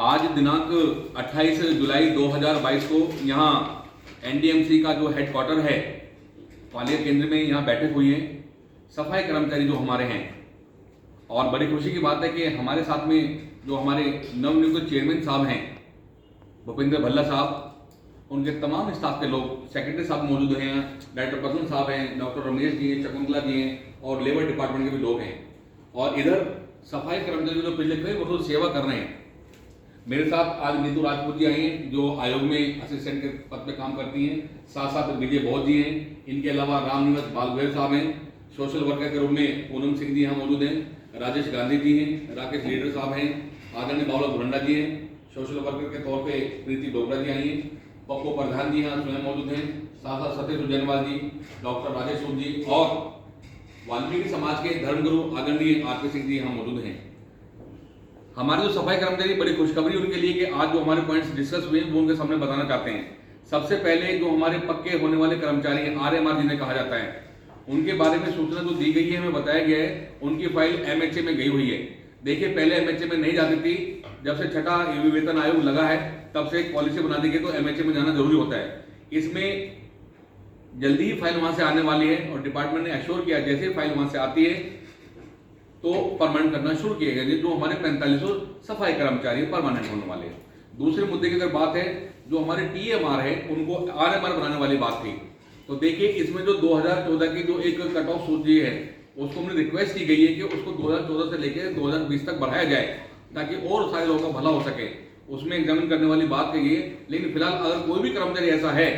आज दिनांक 28 जुलाई 2022 को यहाँ एनडीएमसी का जो हेडक्वार्टर है ग्वालियर केंद्र में यहाँ बैठक हुई है। सफाई कर्मचारी जो हमारे हैं, और बड़ी खुशी की बात है कि हमारे साथ में जो हमारे नवनियुक्त चेयरमैन साहब हैं भूपेंद्र भल्ला साहब, उनके तमाम स्टाफ के लोग, सेक्रेटरी साहब मौजूद हैं, डायरेक्टर पर्सन साहब हैं, डॉक्टर रमेश जी हैं, शकुंतला जी हैं और लेबर डिपार्टमेंट के भी लोग हैं। और इधर सफाई कर्मचारी जो पिछले कई वर्षों से सेवा कर रहे हैं। मेरे साथ आज नीतू राजपूत जी आई हैं जो आयोग में असिस्टेंट के पद पे काम करती हैं। साथ साथ विजय बौद्ध जी हैं। इनके अलावा रामनिवास बालभैर साहब हैं। सोशल वर्कर के रूप में पूनम सिंह जी यहाँ मौजूद हैं। राजेश गांधी जी हैं। राकेश लीडर साहब हैं। आदरणीय बाबला भुरंडा जी हैं। सोशल वर्कर के तौर पे प्रीति डोगरा जी आई हैं। पप्पू प्रधान जी यहाँ स्वयं मौजूद हैं। साथ साथ सतीश उज्जैनवाल जी, डॉक्टर राजेश सूद जी और वाल्मीकि समाज के धर्मगुरु आदरणीय आरपी सिंह जी यहाँ मौजूद हैं। हमारे जो सफाई कर्मचारी, बड़ी खुशखबरी उनके लिए कि आज जो हमारे पॉइंट्स डिस्कस हुए वो उनके सामने बताना चाहते हैं। सबसे पहले जो हमारे पक्के होने वाले कर्मचारी हैं, आरएमआर जिन्हें कहा जाता है, उनके बारे में सूचना जो दी गई है, हमें बताया गया है उनकी फाइल एमएचए में गई हुई है। देखिए, पहले एमएचए में नहीं जाती थी। जब से छठा वेतन आयोग लगा है तब से एक पॉलिसी बना दी गई तो एमएचए में जाना जरूरी होता है। इसमें जल्दी ही फाइल वहां से आने वाली है और डिपार्टमेंट ने एश्योर किया जैसे ही फाइल वहां से आती है तो परमानेंट करना शुरू किए गए, जो हमारे 4500 सफाई कर्मचारी परमानेंट होने वाले हैं। दूसरे मुद्दे की अगर बात है, जो हमारे टीएमआर है उनको आरएमआर बनाने वाली बात थी। तो देखिए, इसमें जो 2014 की जो एक कट ऑफ सूची है उसको हमने रिक्वेस्ट की गई है कि उसको 2014 से लेकर 2020 तक बढ़ाया जाए ताकि और सारे लोगों का भला हो सके। उसमें एग्जामिन करने वाली बात कही है। लेकिन फिलहाल अगर कोई भी कर्मचारी ऐसा है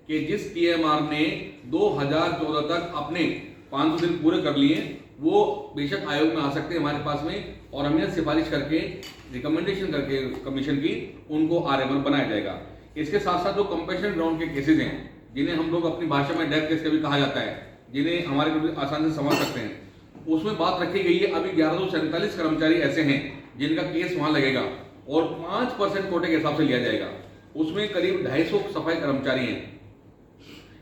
कि जिस टीएमआर ने 2014 तक अपने 500 दिन पूरे कर लिए, वो बेशक आयोग में आ सकते हैं हमारे पास में, और हमने सिफारिश करके रिकमेंडेशन करके कमीशन की उनको आरएमआर बनाया जाएगा। इसके साथ साथ जो कंपेशन ग्राउंड के केसेज हैं, जिन्हें हम लोग अपनी भाषा में डेथ केस भी कहा जाता है, जिन्हें हमारे आसानी से समझ सकते हैं, उसमें बात रखी गई है अभी 1147 कर्मचारी ऐसे हैं जिनका केस वहां लगेगा और 5% कोटे के हिसाब से लिया जाएगा। उसमें करीब 250 सफाई कर्मचारी हैं।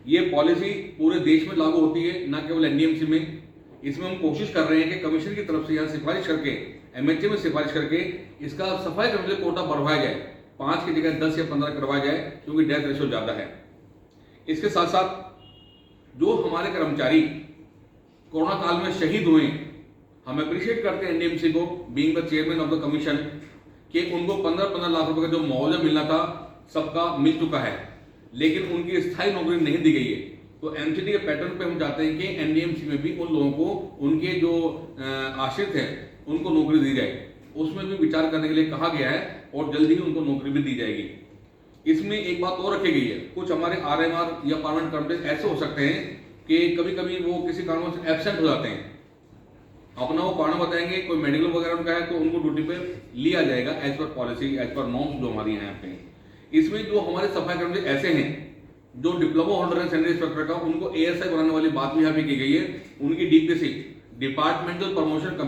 ये पॉलिसी पूरे देश में लागू होती है, न केवल एनडीएमसी में। इसमें हम कोशिश कर रहे हैं कि कमीशन की तरफ से यहाँ सिफारिश करके, एमएचए में सिफारिश करके इसका सफाई कर्मचारी कोटा बढ़वाया जाए, 5 की जगह 10 या 15 करवाया जाए, क्योंकि डेथ रेशियो ज्यादा है। इसके साथ साथ जो हमारे कर्मचारी कोरोना काल में शहीद हुए, हम अप्रिशिएट करते हैं एनडीएमसी को, being the chairman of the commission, कि उनको 15-15 लाख रुपए का जो मुआवजा मिलना था सबका मिल चुका है, लेकिन उनकी स्थायी नौकरी नहीं दी गई है। तो एमसीडी के पैटर्न पे हम चाहते हैं कि एनडीएमसी में भी उन लोगों को, उनके जो आश्रित हैं, उनको नौकरी दी जाए। उसमें भी विचार करने के लिए कहा गया है और जल्दी ही उनको नौकरी भी दी जाएगी। इसमें एक बात और रखी गई है, कुछ हमारे आरएमआर या परमानेंट कर्मचारी ऐसे हो सकते हैं कि कभी कभी वो किसी कारणों से एब्सेंट हो जाते हैं, अपना वो कारण बताएंगे, कोई मेडिकल वगैरह उनका है तो उनको ड्यूटी पे लिया जाएगा as per policy, as per norms जो हमारी यहाँ पे। इसमें जो हमारे सफाई कर्मचारी ऐसे हैं जो डिप्लोमा होल्डर है सैनिटरी इंस्पेक्टर का, उनको एएसआई बनाने वाली बात भी यहाँ पे की गई है। उनकी डीपीसी, डिपार्टमेंटल प्रमोशन